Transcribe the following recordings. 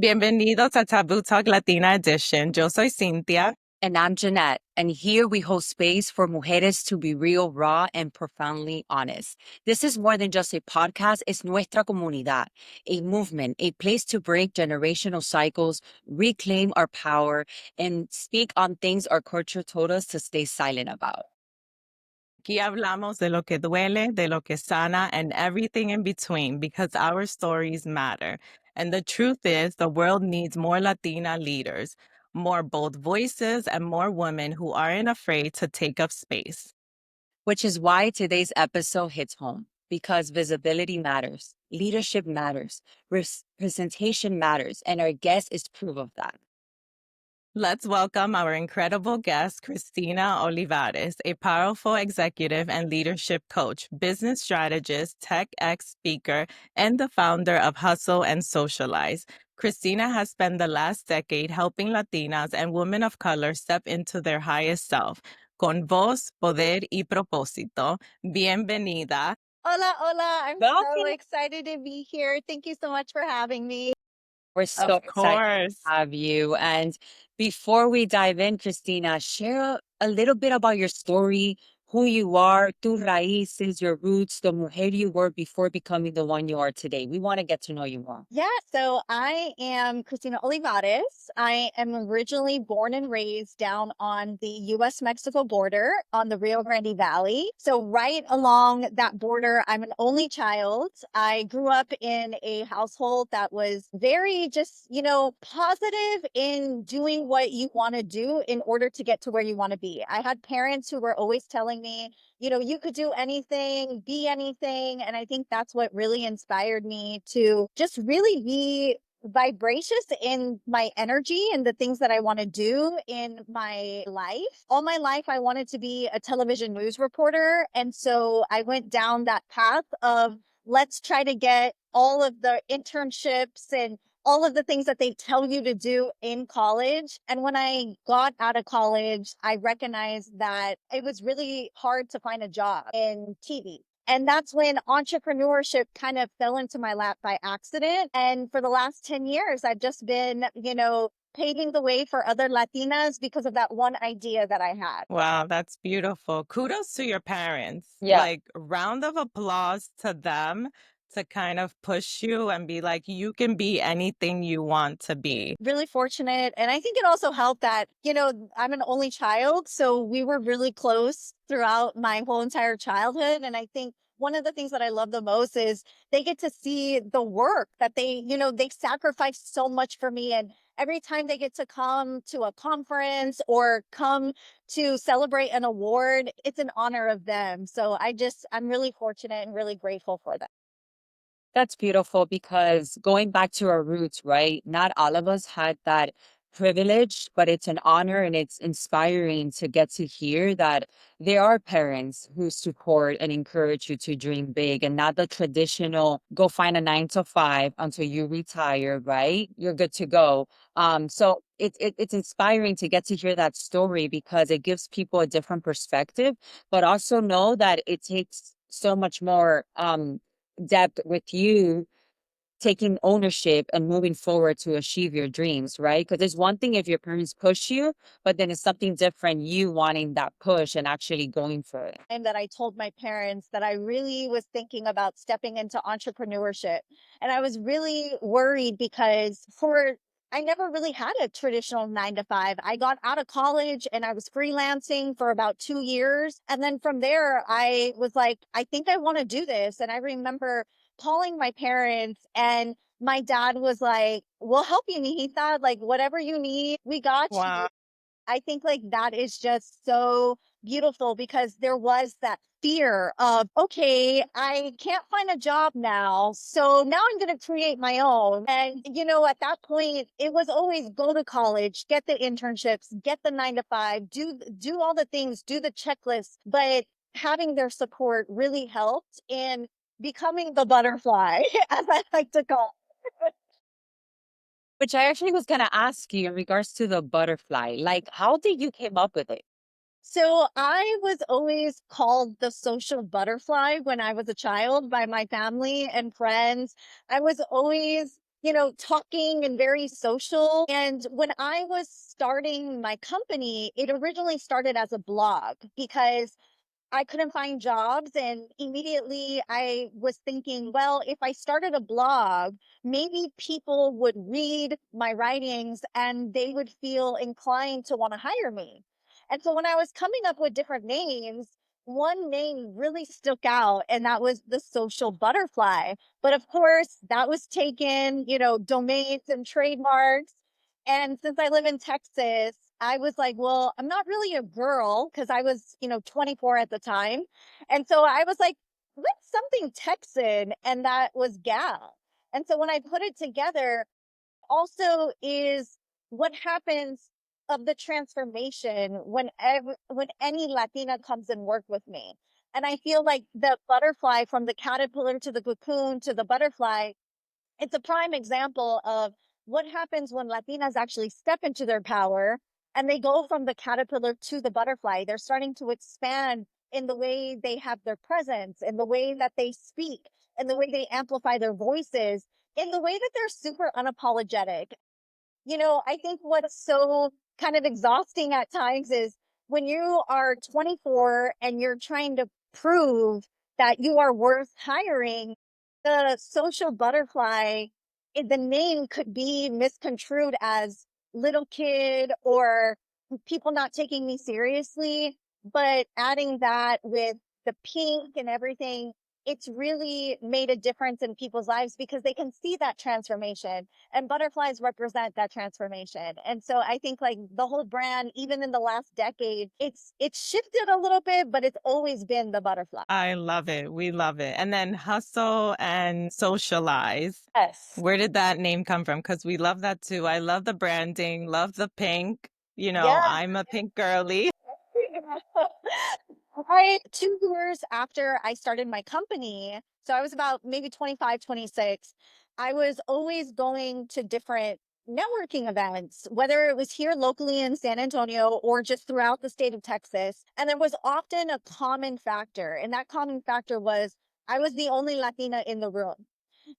Bienvenidos a Taboo Talk Latina Edition. Yo soy Cynthia. And I'm Jeanette. And here we hold space for mujeres to be real, raw, and profoundly honest. This is more than just a podcast, it's nuestra comunidad, a movement, a place to break generational cycles, reclaim our power, and speak on things our culture told us to stay silent about. Aquí hablamos de lo que duele, de lo que sana, and everything in between because our stories matter. And the truth is, the world needs more Latina leaders, more bold voices, and more women who aren't afraid to take up space. Which is why today's episode hits home because visibility matters, leadership matters, representation matters, and our guest is proof of that. Let's welcome our incredible guest, Christina Olivarez, a powerful executive and leadership coach, business strategist, TechX speaker, and the founder of Hustle and Socialize. Christina has spent the last decade helping Latinas and women of color step into their highest self. Con voz, poder y propósito. Bienvenida. Hola, hola. I'm so Welcome. excited to be here. Thank you so much for having me. We're so Of excited course. to have you. And before we dive in, Christina, share a little bit about your story, who you are, tus raíces, your roots, the mujer you were before becoming the one you are today. We want to get to know you more. Yeah, so I am Christina Olivarez. I am originally born and raised down on the US-Mexico border on the Rio Grande Valley. So right along that border, I'm an only child. I grew up in a household that was very just, positive in doing what you want to do in order to get to where you want to be. I had parents who were always telling me, you could do anything, be anything. And I think that's what really inspired me to just really be vivacious in my energy and the things that I want to do in my life. All my life, I wanted to be a television news reporter. And so I went down that path of let's try to get all of the internships and all of the things that they tell you to do in college. And when I got out of college, I recognized that it was really hard to find a job in TV. And that's when entrepreneurship kind of fell into my lap by accident. And for the last 10 years, I've just been, paving the way for other Latinas because of that one idea that I had. Wow, that's beautiful. Kudos to your parents. Yeah. Like, round of applause to them to kind of push you and be like, you can be anything you want to be. Really fortunate. And I think it also helped that, I'm an only child. So we were really close throughout my whole entire childhood. And I think one of the things that I love the most is they get to see the work that they sacrificed so much for me. And every time they get to come to a conference or come to celebrate an award, it's an honor of them. So I'm really fortunate and really grateful for that. That's beautiful because going back to our roots, right? Not all of us had that privilege, but it's an honor and it's inspiring to get to hear that there are parents who support and encourage you to dream big and not the traditional go find a 9 to 5 until you retire, right? You're good to go. So it's inspiring to get to hear that story because it gives people a different perspective, but also know that it takes so much more depth with you taking ownership and moving forward to achieve your dreams, right? Because it's one thing if your parents push you, but then it's something different, you wanting that push and actually going for it. And that I told my parents that I really was thinking about stepping into entrepreneurship. And I was really worried because I never really had a traditional 9 to 5. I got out of college and I was freelancing for about 2 years. And then from there, I was like, I think I want to do this. And I remember calling my parents and my dad was like, we'll help you, mijita. Like, whatever you need, we got you. Wow. I think like that is just so beautiful because there was that fear of, okay, I can't find a job now. So now I'm going to create my own. And, at that point, it was always go to college, get the internships, get the 9 to 5, do all the things, do the checklist. But having their support really helped in becoming the butterfly, as I like to call it. Which I actually was going to ask you in regards to the butterfly. Like, how did you came up with it? So I was always called the social butterfly when I was a child by my family and friends. I was always talking and very social. And when I was starting my company, it originally started as a blog because I couldn't find jobs. And immediately I was thinking, well, if I started a blog, maybe people would read my writings and they would feel inclined to want to hire me. And so when I was coming up with different names, one name really stuck out, and that was the social butterfly. But of course, that was taken, domains and trademarks. And since I live in Texas, I was like, well, I'm not really a girl because I was, 24 at the time. And so I was like, what's something Texan? And that was gal. And so when I put it together, also is what happens of the transformation when any Latina comes and work with me. And I feel like the butterfly, from the caterpillar to the cocoon to the butterfly, it's a prime example of what happens when Latinas actually step into their power and they go from the caterpillar to the butterfly. They're starting to expand in the way they have their presence, in the way that they speak, in the way they amplify their voices, in the way that they're super unapologetic. I think what's so kind of exhausting at times is when you are 24 and you're trying to prove that you are worth hiring, the social butterfly, the name could be misconstrued as little kid or people not taking me seriously. But adding that with the pink and everything, it's really made a difference in people's lives because they can see that transformation, and butterflies represent that transformation. And so I think like the whole brand, even in the last decade, it's shifted a little bit, but it's always been the butterfly. I love it. We love it. And then Hustle and Socialize. Yes. Where did that name come from? Because we love that too. I love the branding, love the pink. Yeah. I'm a pink girly. Right. 2 years after I started my company, so I was about maybe 25, 26, I was always going to different networking events, whether it was here locally in San Antonio or just throughout the state of Texas. And there was often a common factor. And that common factor was I was the only Latina in the room.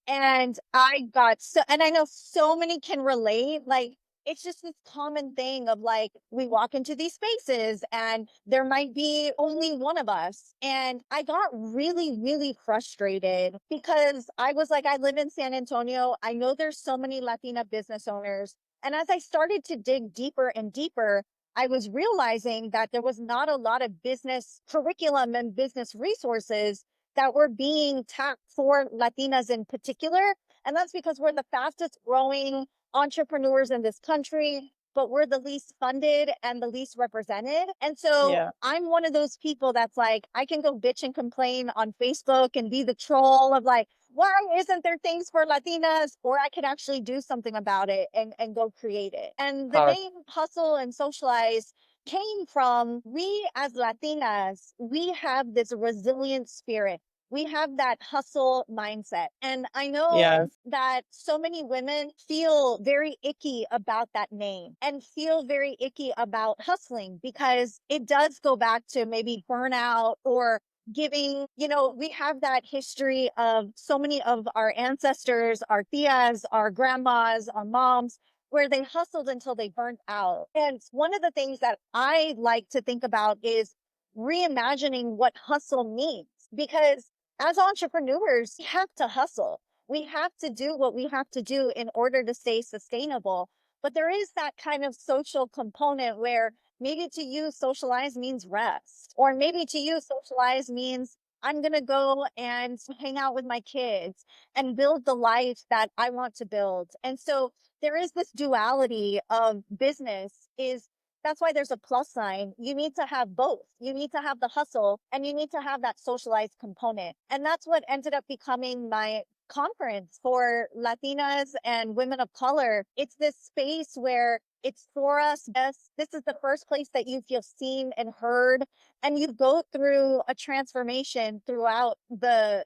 And I got so, and I know so many can relate. Like, it's just this common thing of like, we walk into these spaces and there might be only one of us. And I got really, really frustrated because I was like, I live in San Antonio. I know there's so many Latina business owners. And as I started to dig deeper and deeper, I was realizing that there was not a lot of business curriculum and business resources that were being tapped for Latinas in particular. And that's because we're the fastest growing entrepreneurs in this country, but we're the least funded and the least represented. And so Yeah. I'm one of those people that's like, I can go bitch and complain on Facebook and be the troll of like, why isn't there things for Latinas? Or I could actually do something about it and go create it. And the Power. name Hustle and Socialize came from, we as Latinas, we have this resilient spirit. We have that hustle mindset. And I know Yes. that so many women feel very icky about that name and feel very icky about hustling because it does go back to maybe burnout or giving, we have that history of so many of our ancestors, our tias, our grandmas, our moms, where they hustled until they burnt out. And one of the things that I like to think about is reimagining what hustle means, because as entrepreneurs, we have to hustle. We have to do what we have to do in order to stay sustainable. But there is that kind of social component where maybe to you, socialize means rest, or maybe to you, socialize means I'm going to go and hang out with my kids and build the life that I want to build. And so there is this duality of business is that's why there's a plus sign. You need to have both. You need to have the hustle and you need to have that socialized component. And that's what ended up becoming my conference for Latinas and women of color. It's this space where it's for us. Yes, this is the first place that you feel seen and heard, and you go through a transformation throughout the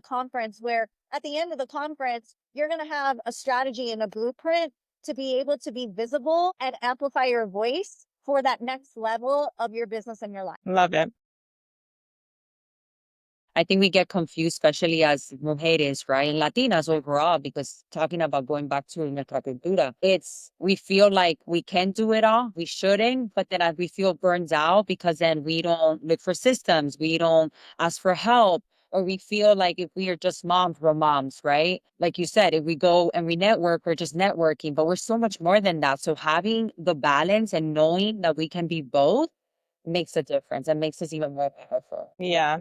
conference, where at the end of the conference, you're going to have a strategy and a blueprint to be able to be visible and amplify your voice for that next level of your business and your life. Love it. I think we get confused, especially as mujeres, right? And Latinas overall, because talking about going back to nuestra cultura, it's we feel like we can do it all. We shouldn't, but then we feel burned out because then we don't look for systems. We don't ask for help. Or we feel like if we are just moms, we're moms, right? Like you said, if we go and we network, we're just networking, but we're so much more than that. So having the balance and knowing that we can be both makes a difference and makes us even more powerful. Yeah.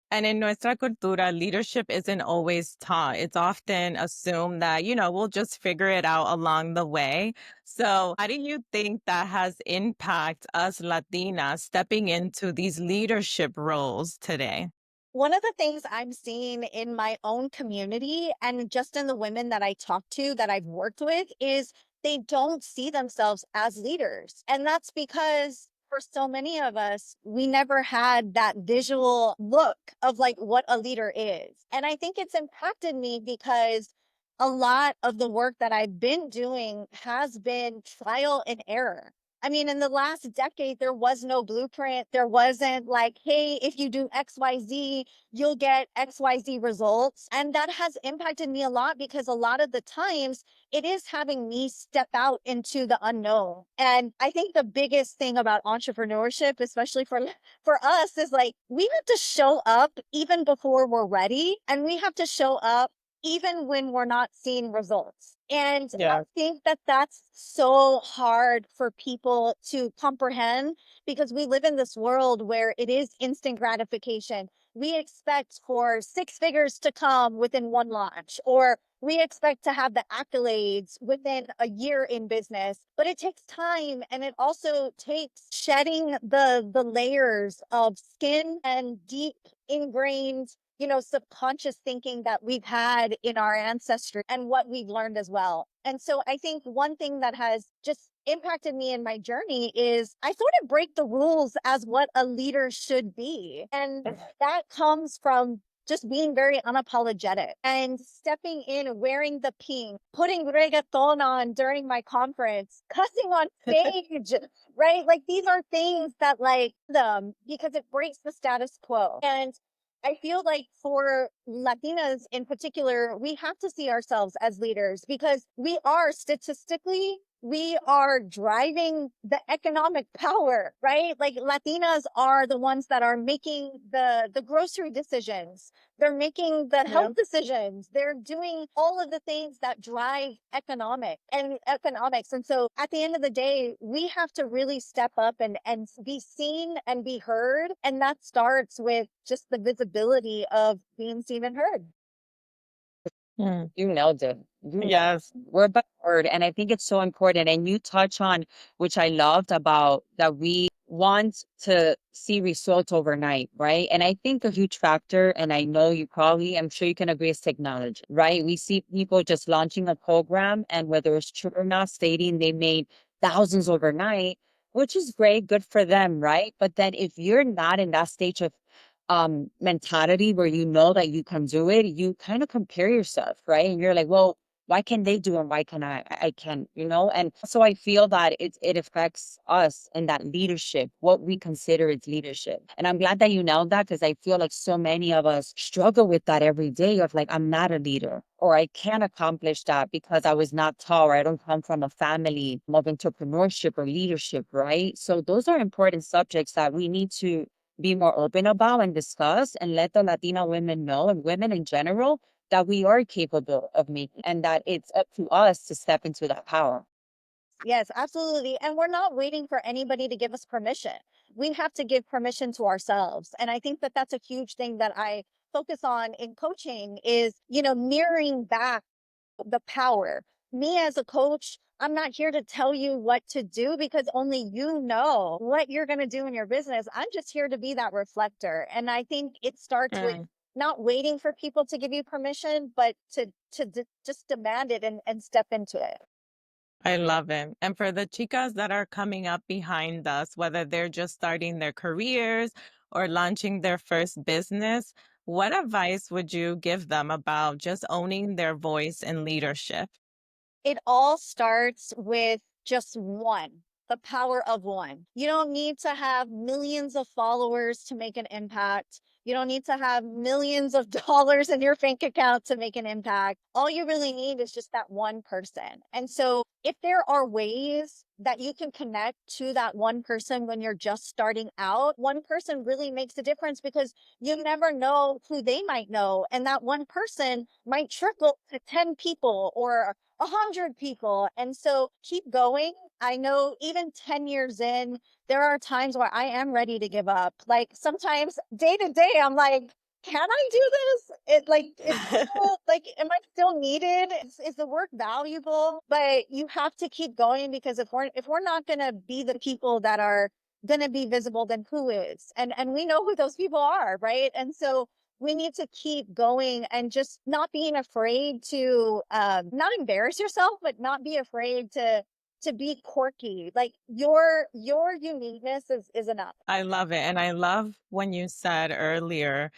And in nuestra cultura, leadership isn't always taught. It's often assumed that, we'll just figure it out along the way. So, how do you think that has impact us Latinas stepping into these leadership roles today? One of the things I'm seeing in my own community and just in the women that I talk to that I've worked with is they don't see themselves as leaders. And that's because for so many of us, we never had that visual look of like what a leader is. And I think it's impacted me because a lot of the work that I've been doing has been trial and error. I mean, in the last decade, there was no blueprint. There wasn't like, hey, if you do XYZ, you'll get XYZ results. And that has impacted me a lot because a lot of the times it is having me step out into the unknown. And I think the biggest thing about entrepreneurship, especially for us, is like we have to show up even before we're ready, and we have to show up even when we're not seeing results. And I Yeah. think that that's so hard for people to comprehend because we live in this world where it is instant gratification. We expect for six figures to come within one launch, or we expect to have the accolades within a year in business, but it takes time, and it also takes shedding the layers of skin and deep ingrained subconscious thinking that we've had in our ancestry and what we've learned as well. And so I think one thing that has just impacted me in my journey is I sort of break the rules as what a leader should be. And that comes from just being very unapologetic and stepping in, wearing the pink, putting reggaeton on during my conference, cussing on stage, right? Like these are things that like them because it breaks the status quo. And I feel like for Latinas in particular, we have to see ourselves as leaders because we are statistically, we are driving the economic power, right? Like Latinas are the ones that are making the grocery decisions. They're making the Yeah. health decisions. They're doing all of the things that drive economics. And so at the end of the day, we have to really step up and be seen and be heard. And that starts with just the visibility of being seen and heard. Mm. You nailed it. You nailed Yes. word by word. And I think it's so important. And you touch on, which I loved about that we want to see results overnight, right? And I think a huge factor, and I know you probably, I'm sure you can agree, is technology, right? We see people just launching a program, and whether it's true or not, stating they made thousands overnight, which is great, good for them, right? But then if you're not in that stage of mentality where you know that you can do it, you kind of compare yourself, right? And you're like, well, why can they do it and why can I can't, you know? And so I feel that it affects us in that leadership, what we consider is leadership. And I'm glad that you nailed that because I feel like so many of us struggle with that every day of like, I'm not a leader or I can't accomplish that because I was not taught or I don't come from a family of entrepreneurship or leadership, right? So those are important subjects that we need to be more open about and discuss and let the Latina women know and women in general that we are capable of making and that it's up to us to step into that power. Yes, absolutely. And we're not waiting for anybody to give us permission. We have to give permission to ourselves. And I think that that's a huge thing that I focus on in coaching is, mirroring back the power. Me as a coach, I'm not here to tell you what to do because only you know what you're going to do in your business. I'm just here to be that reflector. And I think it starts with Mm. not waiting for people to give you permission, but just demand it and step into it. I love it. And for the chicas that are coming up behind us, whether they're just starting their careers or launching their first business, what advice would you give them about just owning their voice and leadership? It all starts with just one, the power of one. You don't need to have millions of followers to make an impact. You don't need to have millions of dollars in your bank account to make an impact. All you really need is just that one person. And so if there are ways that you can connect to that one person when you're just starting out, one person really makes a difference because you never know who they might know. And that one person might trickle to 10 people or 100 people. And so keep going. I know even 10 years in, there are times where I am ready to give up. Like sometimes day to day, I'm like, can I do this? It's still like, am I still needed? Is the work valuable? But you have to keep going because if we're not gonna be the people that are gonna be visible, then who is? And we know who those people are, right? And so we need to keep going and just not being afraid to not embarrass yourself, but not be afraid to be quirky. Like your uniqueness is enough. I love it. And I love when you said earlier,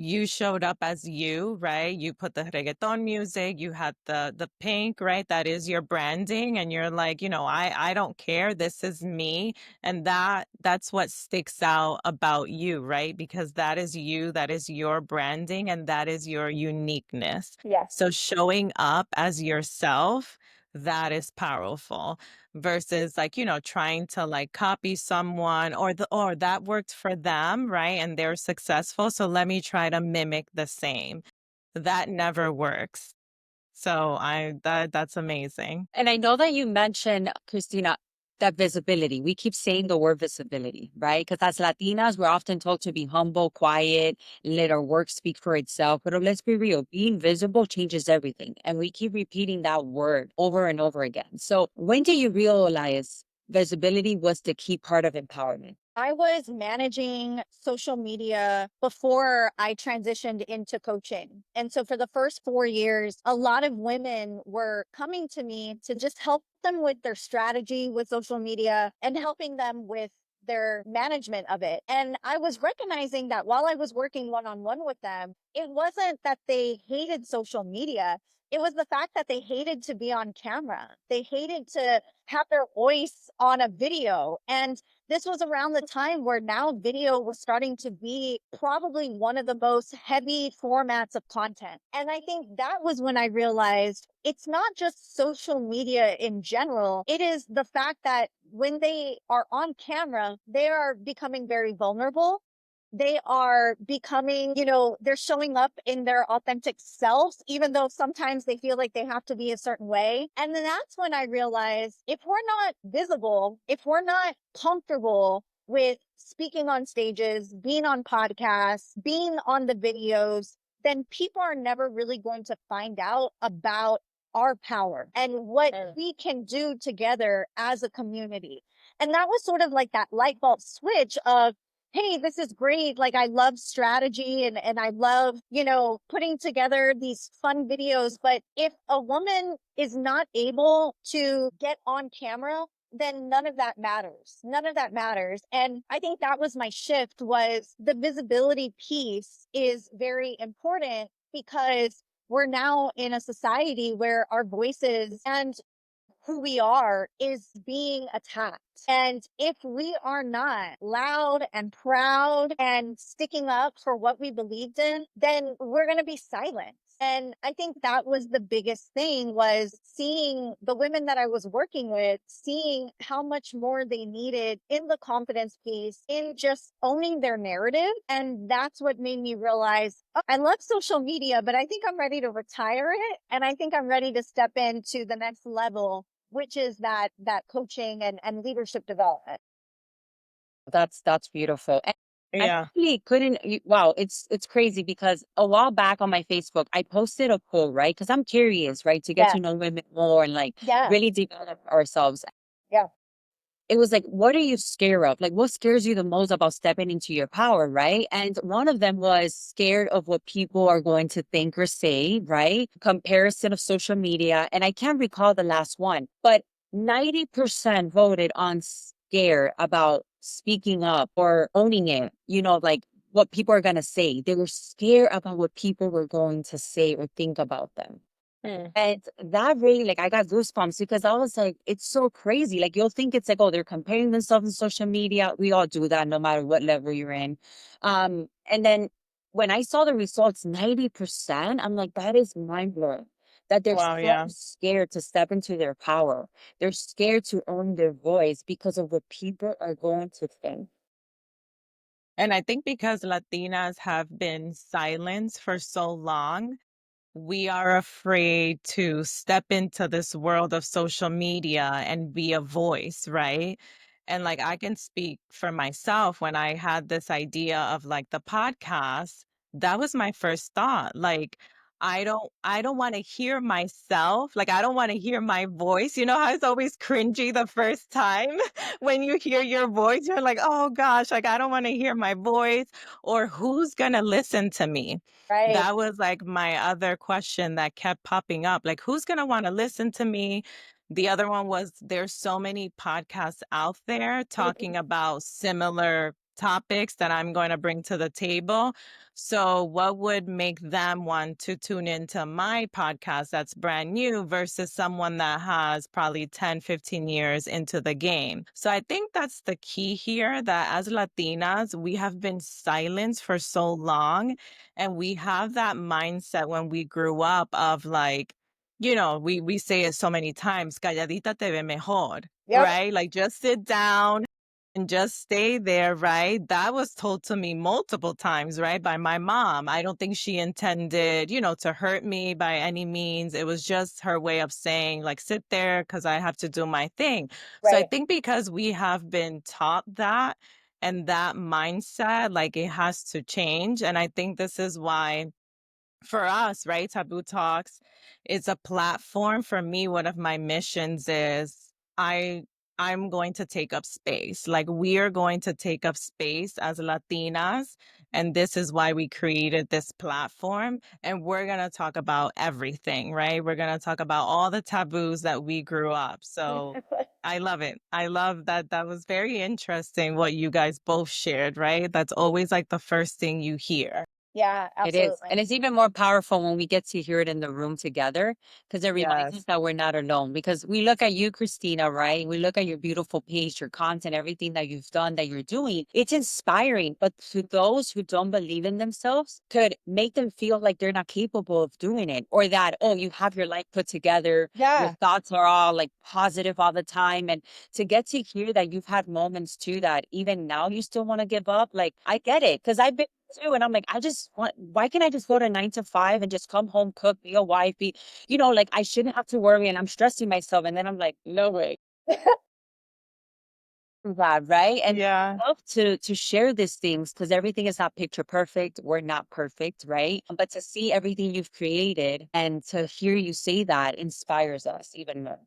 you showed up as you, right? You put the reggaeton music, you had the pink, right? That is your branding. And you're like, I don't care. This is me. And that's what sticks out about you, right? Because that is you, that is your branding, and that is your uniqueness. Yes. So showing up as yourself, that is powerful versus like trying to like copy someone or that worked for them, right, and they're successful, so let me try to mimic the same. That never works. So that's amazing. And I know that you mentioned, Christina, that visibility. We keep saying the word visibility, right? Because as Latinas, we're often told to be humble, quiet, let our work speak for itself. But let's be real, being visible changes everything. And we keep repeating that word over and over again. So when do you realize visibility was the key part of empowerment? I was managing social media before I transitioned into coaching. And so for the first 4 years, a lot of women were coming to me to just help them with their strategy with social media and helping them with their management of it. And I was recognizing that while I was working one on one with them, it wasn't that they hated social media. It was the fact that they hated to be on camera. They hated to have their voice on a video. And this was around the time where now video was starting to be probably one of the most heavy formats of content. And I think that was when I realized it's not just social media in general. It is the fact that when they are on camera, they are becoming very vulnerable. They are becoming, they're showing up in their authentic selves, even though sometimes they feel like they have to be a certain way. And then that's when I realized if we're not visible, if we're not comfortable with speaking on stages, being on podcasts, being on the videos, then people are never really going to find out about our power and what we can do together as a community. And that was sort of like that light bulb switch of, hey, this is great. Like I love strategy and I love, putting together these fun videos. But if a woman is not able to get on camera, then none of that matters. None of that matters. And I think that was my shift was the visibility piece is very important because we're now in a society where our voices and who we are is being attacked. And if we are not loud and proud and sticking up for what we believed in, then we're going to be silent. And I think that was the biggest thing was seeing the women that I was working with, seeing how much more they needed in the confidence piece, in just owning their narrative. And that's what made me realize, oh, I love social media, but I think I'm ready to retire it. And I think I'm ready to step into the next level, which is that coaching and leadership development. That's beautiful. And I Yeah. actually couldn't wow, it's crazy because a while back on my Facebook, I posted a poll, right? Because I'm curious, right, to get Yeah. to know women more and like Yeah. really develop ourselves. Yeah. It was like, what are you scared of? Like, what scares you the most about stepping into your power, right? And one of them was scared of what people are going to think or say, right? Comparison of social media. And I can't recall the last one, but 90% voted on scared about speaking up or owning it, like what people are going to say. They were scared about what people were going to say or think about them. And that really, like, I got goosebumps because I was like, it's so crazy. Like, you'll think it's like, oh, they're comparing themselves on social media. We all do that no matter what level you're in. And then when I saw the results, 90%, I'm like, that is mind blowing. That they're Wow, so yeah. scared to step into their power. They're scared to own their voice because of what people are going to think. And I think because Latinas have been silenced for so long, we are afraid to step into this world of social media and be a voice, right? And like I can speak for myself when I had this idea of like the podcast, that was my first thought. Like I don't want to hear myself. Like I don't want to hear my voice. You know how it's always cringy the first time when you hear your voice, you're like, "Oh gosh, like I don't want to hear my voice or who's going to listen to me?" Right. That was like my other question that kept popping up. Like, who's going to want to listen to me? The other one was there's so many podcasts out there talking about similar topics that I'm going to bring to the table. So, what would make them want to tune into my podcast that's brand new versus someone that has probably 10, 15 years into the game? So, I think that's the key here that as Latinas, we have been silenced for so long and we have that mindset when we grew up of like, we say it so many times, calladita te ve mejor, Yep. right? Like just sit down and just stay there, right? That was told to me multiple times, right? By my mom. I don't think she intended, to hurt me by any means. It was just her way of saying, like, sit there because I have to do my thing. So I Right. think because we have been taught that and that mindset, like it has to change. And I think this is why for us, right? Taboo Talks is a platform. For me, one of my missions is I I'm going to take up space. Like we are going to take up space as Latinas. And this is why we created this platform. And we're going to talk about everything, right? We're going to talk about all the taboos that we grew up. So I love it. I love that. That was very interesting what you guys both shared, right? That's always like the first thing you hear. Yeah, It is. absolutely. And it's even more powerful when we get to hear it in the room together because it reminds us Yes. that we're not alone. Because we look at you, Christina, right? We look at your beautiful page, your content, everything that you've done, that you're doing. It's inspiring. But to those who don't believe in themselves, could make them feel like they're not capable of doing it or that, oh, you have your life put together. Your Yeah. thoughts are all like positive all the time. And to get to hear that you've had moments too that even now you still want to give up, like I get it because I've been too. And I'm like, I just want, why can't I just go to 9 to 5 and just come home, cook, be a wife, be, like I shouldn't have to worry and I'm stressing myself. And then I'm like, no way. That, right? And Yeah. love to share these things because everything is not picture perfect. We're not perfect, right? But to see everything you've created and to hear you say that inspires us even more.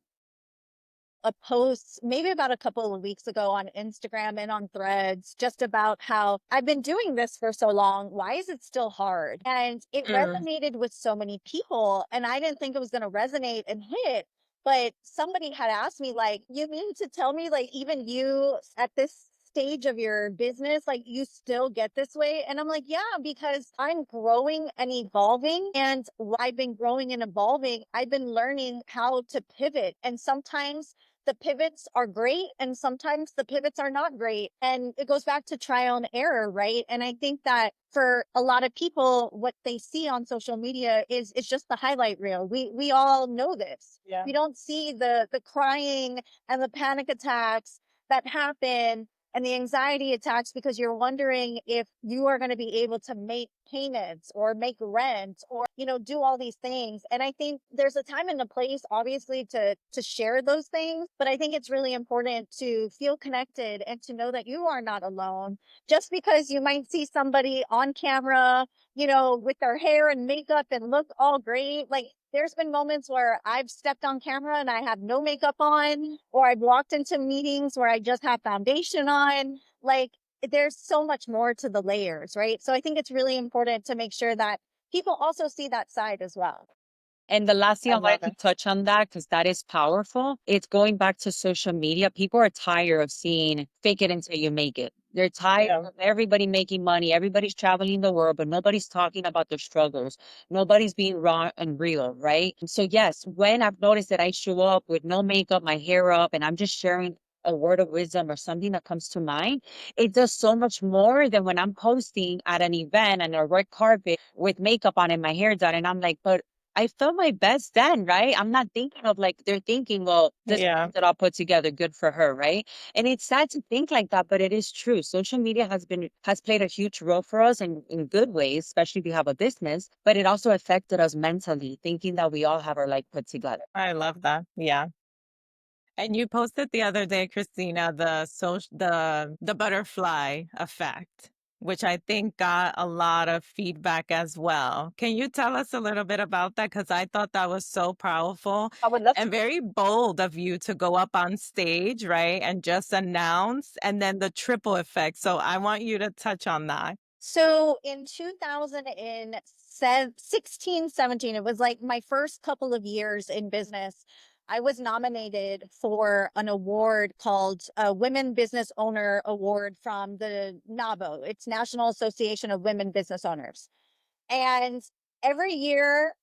A post maybe about a couple of weeks ago on Instagram and on Threads just about how I've been doing this for so long. Why is it still hard? And it Mm. resonated with so many people. And I didn't think it was going to resonate and hit. But somebody had asked me, like, you mean to tell me, like, even you at this stage of your business, like, you still get this way? And I'm like, yeah, because I'm growing and evolving. And while I've been growing and evolving, I've been learning how to pivot. And sometimes the pivots are great and sometimes the pivots are not great. And it goes back to trial and error, right? And I think that for a lot of people, what they see on social media is just the highlight reel. We all know this. Yeah. We don't see the crying and the panic attacks that happen and the anxiety attacks because you're wondering if you are going to be able to make payments or make rent or do all these things. And I think there's a time and a place obviously to share those things, but I think it's really important to feel connected and to know that you are not alone. Just because you might see somebody on camera, with their hair and makeup and look all great, like there's been moments where I've stepped on camera and I have no makeup on, or I've walked into meetings where I just have foundation on. Like there's so much more to the layers, right? So I think it's really important to make sure that people also see that side as well. And the last thing I I love wanted to it. touch on that, because that is powerful. It's going back to social media. People are tired of seeing fake it until you make it. They're tired Yeah. of everybody making money. Everybody's traveling the world, but nobody's talking about their struggles. Nobody's being raw and real, right? And so, yes, when I've noticed that I show up with no makeup, my hair up, and I'm just sharing a word of wisdom or something that comes to mind, it does so much more than when I'm posting at an event on a red carpet with makeup on and my hair done. And I'm like, but I felt my best then, right? I'm not thinking of like, they're thinking, well, this Yeah, that I'll put together, good for her, right? And it's sad to think like that, but it is true. Social media has played a huge role for us in good ways, especially if you have a business, but it also affected us mentally, thinking that we all have our life put together. I love that. Yeah. And you posted the other day, Christina, the butterfly effect, which I think got a lot of feedback as well. Can you tell us a little bit about that? Because I thought that was so powerful I would love and to. very bold of you to go up on stage, right? And just announce, and then the triple effect. So I want you to touch on that. So in 2016, 17, it was like my first couple of years in business. I was nominated for an award called Women Business Owner Award from the NABO. It's National Association of Women Business Owners. And every year,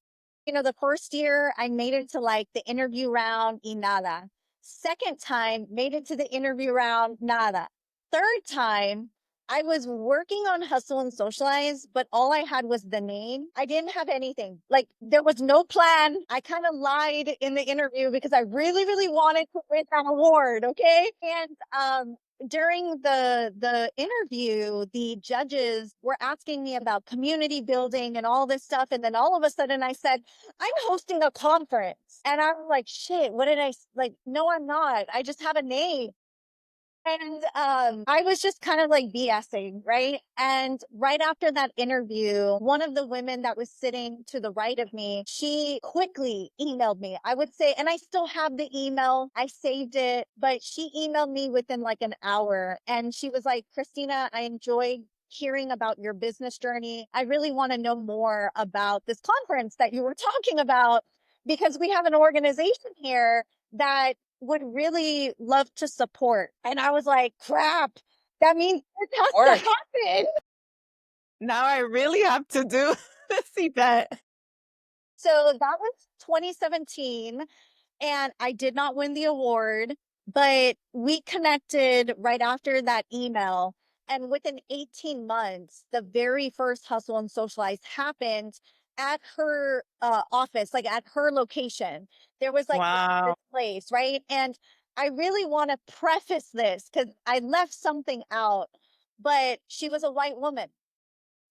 the first year I made it to like the interview round, y nada. Second time, made it to the interview round, nada. Third time, I was working on Hustle and Socialize, but all I had was the name. I didn't have anything. Like there was no plan. I kind of lied in the interview because I really, really wanted to win that award. Okay. And during the interview, the judges were asking me about community building and all this stuff. And then all of a sudden I said, I'm hosting a conference. And I was like, shit, what did like? No, I'm not. I just have a name. And I was just kind of like BSing, right? And right after that interview, one of the women that was sitting to the right of me, she quickly emailed me. I would say, and I still have the email, I saved it, but she emailed me within like an hour. And she was like, Christina, I enjoyed hearing about your business journey. I really want to know more about this conference that you were talking about because we have an organization here that would really love to support. And I was like, crap, that means it has Or to happen. Now I really have to do this event. So that was 2017. And I did not win the award, but we connected right after that email. And within 18 months, the very first Hustle and Socialize happened at her office, like at her location. There was like this Wow. place, right? And I really want to preface this because I left something out, but she was a white woman.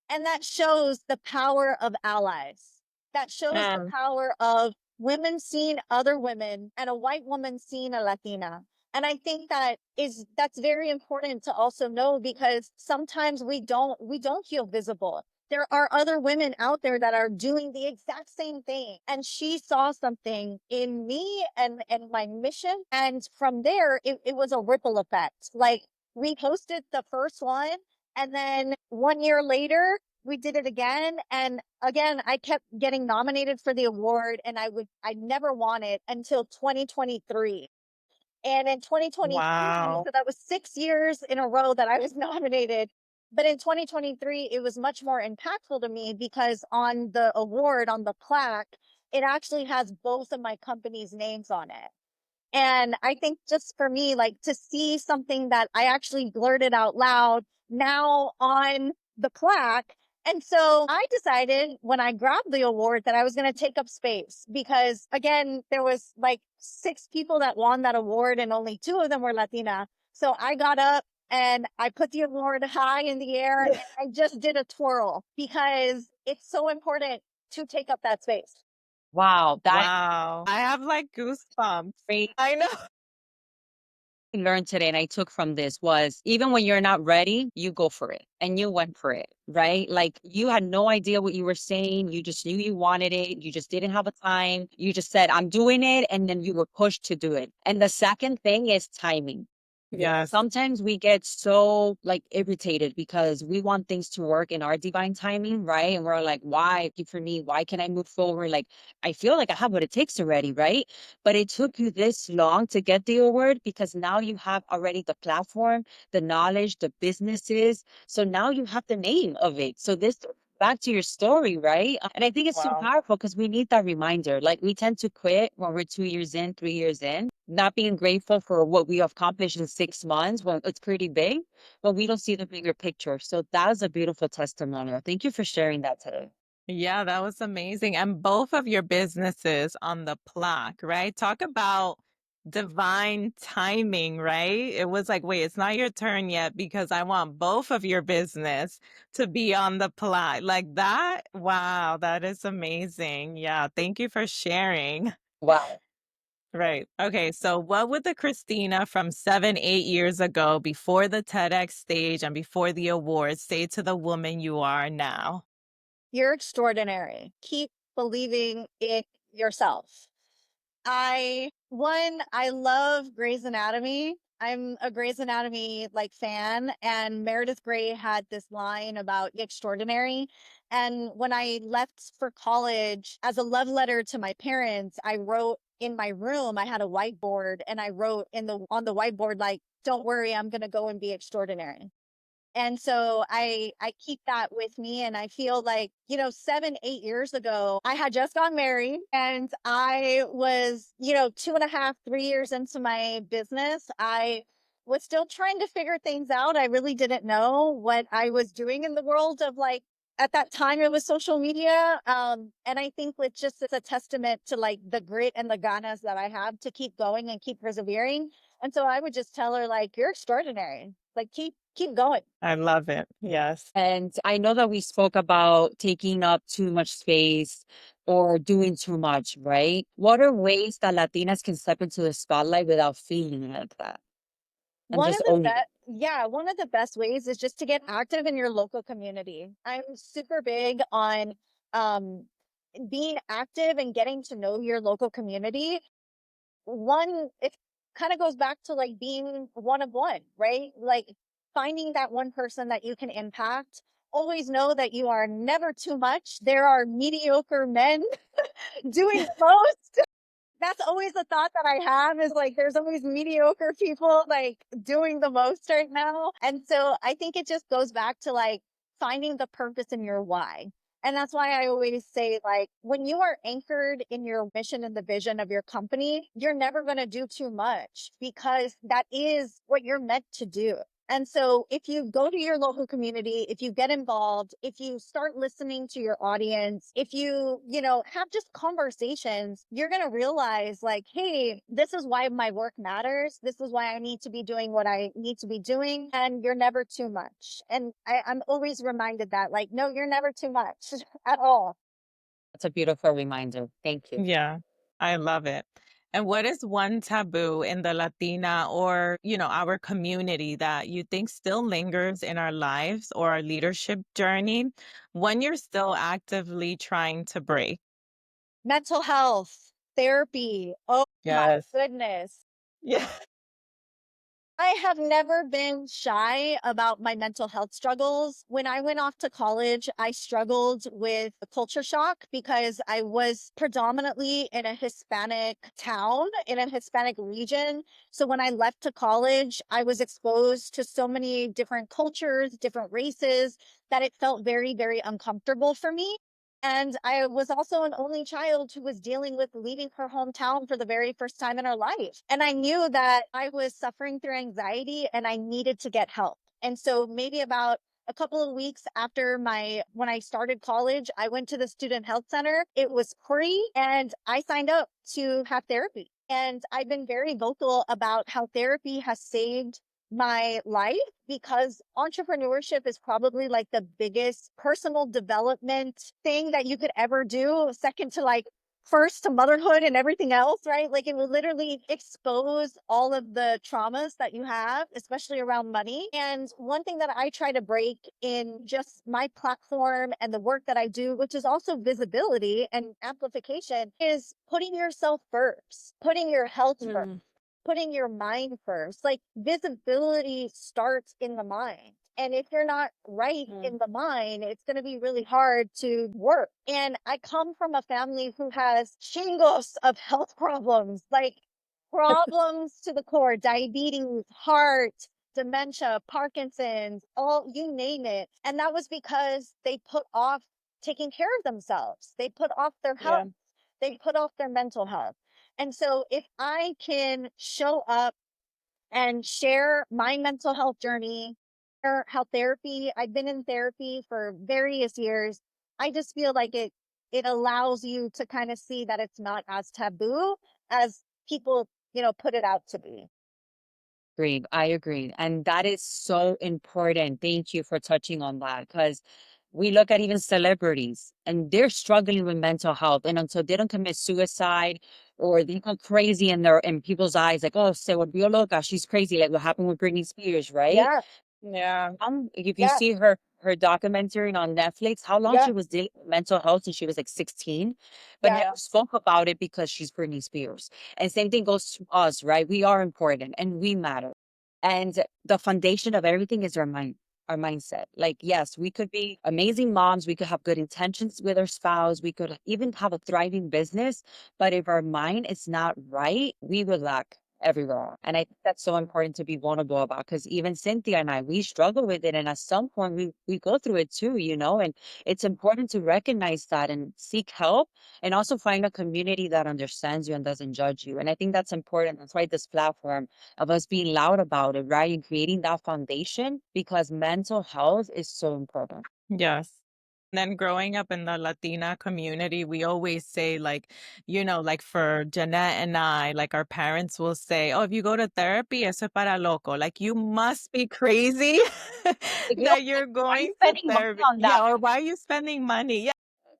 And that shows the power of allies. That shows the power of women seeing other women and a white woman seeing a Latina. And I think that's very important to also know because sometimes we don't feel visible. There are other women out there that are doing the exact same thing. And she saw something in me and my mission. And from there, it was a ripple effect. Like we hosted the first one and then 1 year later, we did it again. And again, I kept getting nominated for the award and I never won it until 2023. And in 2023, Wow. so that was 6 years in a row that I was nominated. But in 2023, it was much more impactful to me because on the award, on the plaque, it actually has both of my company's names on it. And I think just for me, like to see something that I actually blurted out loud now on the plaque. And so I decided when I grabbed the award that I was going to take up space because again, there was like 6 people that won that award and only 2 of them were Latina. So I got up and I put the award high in the air and I just did a twirl because it's so important to take up that space. wow, that Wow. I have like goosebumps. great I know. learned today and I took from this was even when you're not ready, you go for it. And you went for it, right? Like you had no idea what you were saying. You just knew you wanted it. You just didn't have a time. You just said, I'm doing it. And then you were pushed to do it. And the second thing is timing. Yes. Sometimes we get so like irritated because we want things to work in our divine timing, right? And we're like, why for me? Why can I move forward? Like, I feel like I have what it takes already, right? But it took you this long to get the award because now you have already the platform, the knowledge, the businesses. So now you have the name of it. So this back to your story, right? And I think it's so Wow. powerful because we need that reminder. Like we tend to quit when we're 2 years in, 3 years in, not being grateful for what we accomplished in 6 months when it's pretty big, but we don't see the bigger picture. So that was a beautiful testimonial. Thank you for sharing that today. Yeah, that was amazing. And both of your businesses on the plaque, right? Talk about divine timing, right? It was like, wait, it's not your turn yet because I want both of your business to be on the plaque. Like that. Wow, that is amazing. Yeah, thank you for sharing. Wow. Right. Okay. So, what would the Christina from 7, 8 years ago, before the TEDx stage and before the awards, say to the woman you are now? You're extraordinary. Keep believing in yourself. I love Grey's Anatomy. I'm a Grey's Anatomy like fan, and Meredith Grey had this line about extraordinary. And when I left for college as a love letter to my parents, I wrote in my room, I had a whiteboard and I wrote in the on the whiteboard like, don't worry, I'm going to go and be extraordinary. And so I keep that with me, and I feel like, 7, 8 years ago, I had just gotten married and I was, 2.5, 3 years into my business. I was still trying to figure things out. I really didn't know what I was doing in the world of like at that time it was social media. And I think it's just it's a testament to like the grit and the ganas that I have to keep going and keep persevering. And so I would just tell her like, you're extraordinary. Like keep going. I love it. Yes. And I know that we spoke about taking up too much space or doing too much, right? What are ways that Latinas can step into the spotlight without feeling like that and One of just the owning it? best, yeah, one of the best ways is just to get active in your local community. I'm super big on um being active and getting to know your local community. One, it kind of goes back to like being one of one, right? Like finding that one person that you can impact. Always know that you are never too much. There are mediocre men doing the most. That's always the thought that I have is like there's always mediocre people like doing the most right now. And so I think it just goes back to like finding the purpose in your why. And that's why I always say, like, when you are anchored in your mission and the vision of your company, you're never going to do too much because that is what you're meant to do. And so if you go to your local community, if you get involved, if you start listening to your audience, if you, have just conversations, you're going to realize like, hey, this is why my work matters. This is why I need to be doing what I need to be doing. And you're never too much. And I'm always reminded that like, no, you're never too much at all. That's a beautiful reminder. Thank you. Yeah, I love it. And what is one taboo in the Latina or, our community that you think still lingers in our lives or our leadership journey when you're still actively trying to break? Mental health, therapy. Oh my Yes. goodness. Yeah. I have never been shy about my mental health struggles. When I went off to college, I struggled with a culture shock because I was predominantly in a Hispanic town, in a Hispanic region. So when I left to college, I was exposed to so many different cultures, different races, that it felt very, very uncomfortable for me. And I was also an only child who was dealing with leaving her hometown for the very first time in her life. And I knew that I was suffering through anxiety and I needed to get help. And so maybe about a couple of weeks after when I started college, I went to the student health center. It was free and I signed up to have therapy. And I've been very vocal about how therapy has saved my life because entrepreneurship is probably like the biggest personal development thing that you could ever do, second to like first to motherhood and everything else, right? Like it will literally expose all of the traumas that you have, especially around money. And one thing that I try to break in just my platform and the work that I do, which is also visibility and amplification, is putting yourself first, putting your health first, Mm, putting your mind first. Like visibility starts in the mind. And if you're not right mm, in the mind, it's going to be really hard to work. And I come from a family who has shingles of health problems, like problems to the core, diabetes, heart, dementia, Parkinson's, all you name it. And that was because they put off taking care of themselves. They put off their Yeah. health. They put off their mental health. And so if I can show up and share my mental health journey, share how therapy, I've been in therapy for various years. I just feel like it allows you to kind of see that it's not as taboo as people, put it out to be. Agree. I agree. And that is so important. Thank you for touching on that because we look at even celebrities and they're struggling with mental health. And until they don't commit suicide or they go crazy in people's eyes, like, oh, se volvió loca, she's crazy, like what happened with Britney Spears, right? Yeah, Yeah. If you yeah, see her documentary on Netflix, how long yeah, she was dealing with mental health since she was like 16, but yeah. never spoke about it because she's Britney Spears. And same thing goes to us, right? We are important and we matter. And the foundation of everything is our mindset. Like, yes, we could be amazing moms, we could have good intentions with our spouse, we could even have a thriving business, but if our mind is not right, we will lack everywhere. And I think that's so important to be vulnerable about because even Cynthia and I, we struggle with it. And at some point we go through it too, and it's important to recognize that and seek help and also find a community that understands you and doesn't judge you. And I think that's important. That's why this platform of us being loud about it, right? And creating that foundation because mental health is so important. Yes. And then growing up in the Latina community, we always say, like, like for Jeanette and I, like our parents will say, oh, if you go to therapy, eso es para loco. Like, you must be crazy If you don't, that you're why are you going to spending money therapy. on that? Yeah. Or why are you spending money? Yeah.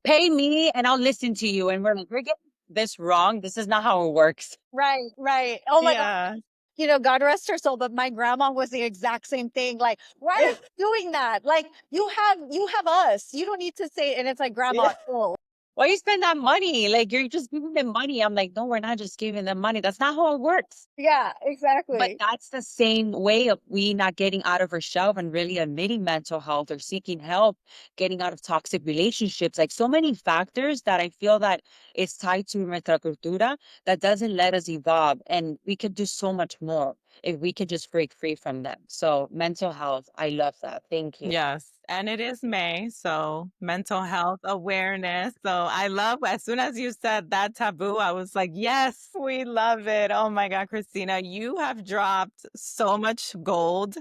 Pay me and I'll listen to you. And we're like, we're getting this wrong. This is not how it works. Right, right. Oh my God. Yeah. God rest her soul, but my grandma was the exact same thing. Like, why are you doing that? Like, you have us. You don't need to say it. And it's like, grandma, Yeah. oh, Why you spend that money? Like you're just giving them money. I'm like, no, we're not just giving them money. That's not how it works. yeah, But exactly. that's the same way of we not getting out of our shelf and really admitting mental health or seeking help, getting out of toxic relationships. Like so many factors that I feel that is tied to nuestra cultura that doesn't let us evolve. And we could do so much more if we could just break free from them. So mental health, I love that. Thank you. Yes. And it is May. So mental health awareness. So I love, as soon as you said that taboo, I was like, yes, we love it. Oh my God, Christina, you have dropped so much gold.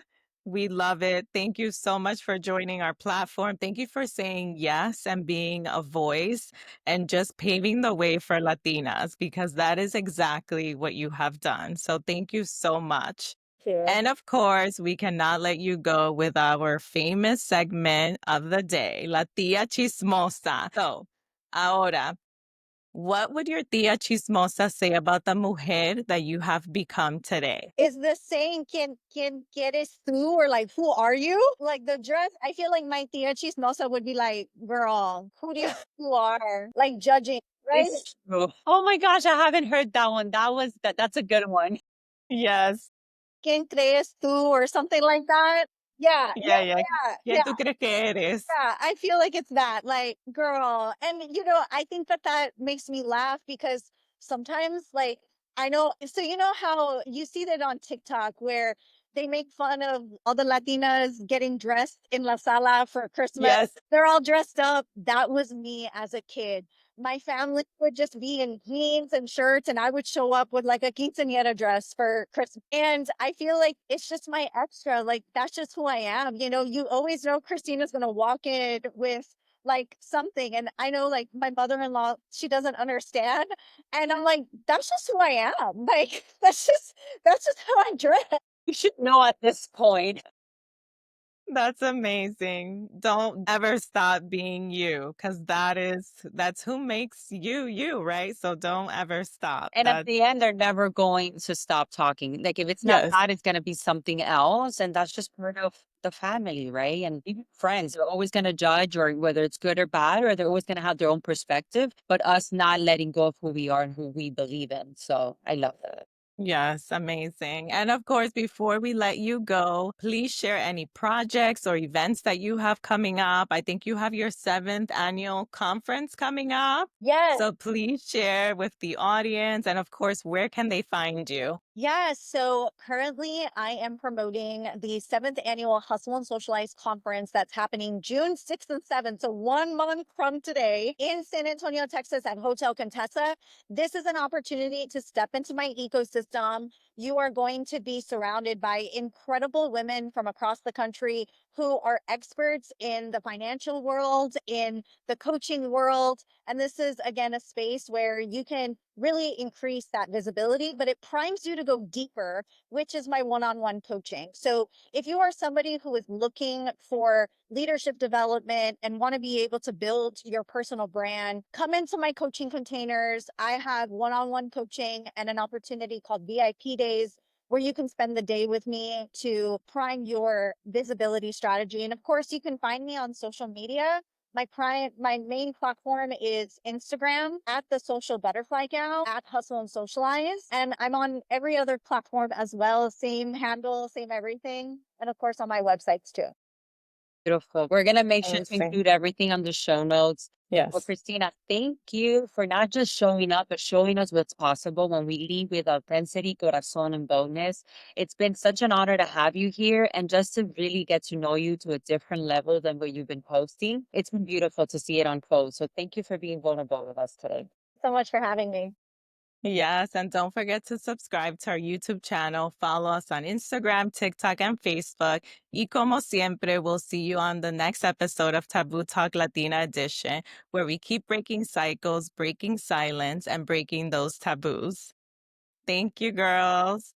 We love it. Thank you so much for joining our platform. Thank you for saying yes and being a voice and just paving the way for Latinas, because that is exactly what you have done. So thank you so much. Too. And of course, we cannot let you go with our famous segment of the day, La Tía Chismosa. So, ahora, what would your tía chismosa say about the mujer that you have become today? Is the saying can quieres tú or like who are you? Like the dress, I feel like my tia chismosa would be like, girl, who do you think you are? Like judging, right? It's true. Oh my gosh, I haven't heard that one. That's a good one. Yes. ¿Quién crees tú or something like that? Yeah, Yeah, yeah, yeah. yeah, ¿Quién yeah. tú crees que eres? Yeah, I feel like it's that, like, girl. And I think that makes me laugh because sometimes, like, I know, so how you see that on TikTok where they make fun of all the Latinas getting dressed in La Sala for Christmas. Yes. They're all dressed up. That was me as a kid. My family would just be in jeans and shirts, and I would show up with like a quinceañera dress for Christmas. And I feel like it's just my extra. Like, that's just who I am. You always know Christina's going to walk in with like something. And I know, like, my mother in law, she doesn't understand. And I'm like, that's just who I am. Like, that's just how I dress. You should know at this point. That's amazing. Don't ever stop being you, because that's who makes you you, right? So don't ever stop. And at That the end, they're never going to stop talking. Like if it's not yes. that, it's gonna be something else. And that's just part of the family, right? And even friends, they're always gonna judge or whether it's good or bad, or they're always gonna have their own perspective, but us not letting go of who we are and who we believe in. So I love that. Yes, amazing. And of course, before we let you go, please share any projects or events that you have coming up. I think you have your 7th annual conference coming up. Yes. So please share with the audience. And of course, where can they find you? Yes. So currently, I am promoting the seventh annual Hustle and Socialize conference that's happening June 6th and 7th. So 1 month from today in San Antonio, Texas at Hotel Contessa. This is an opportunity to step into my ecosystem. You are going to be surrounded by incredible women from across the country who are experts in the financial world, in the coaching world. And this is, again, a space where you can really increase that visibility, but it primes you to go deeper, which is my one on one coaching. So if you are somebody who is looking for leadership development and want to be able to build your personal brand, come into my coaching containers. I have one on one coaching and an opportunity called VIP days where you can spend the day with me to prime your visibility strategy. And of course, you can find me on social media. My main platform is Instagram at the Social Butterfly Gal at Hustle and Socialize. And I'm on every other platform as well. Same handle, same everything. And of course on my websites too. Beautiful. We're gonna make sure to Amazing. include everything on the show notes. Well, Yes. Christina, thank you for not just showing up, but showing us what's possible when we lead with authenticity, corazon, and boldness. It's been such an honor to have you here and just to really get to know you to a different level than what you've been posting. It's been beautiful to see it unfold. So thank you for being vulnerable with us today. So much for having me. Yes, and don't forget to subscribe to our YouTube channel. Follow us on Instagram, TikTok, and Facebook. Y como siempre, we'll see you on the next episode of Taboo Talk Latina Edition, where we keep breaking cycles, breaking silence, and breaking those taboos. Thank you, girls.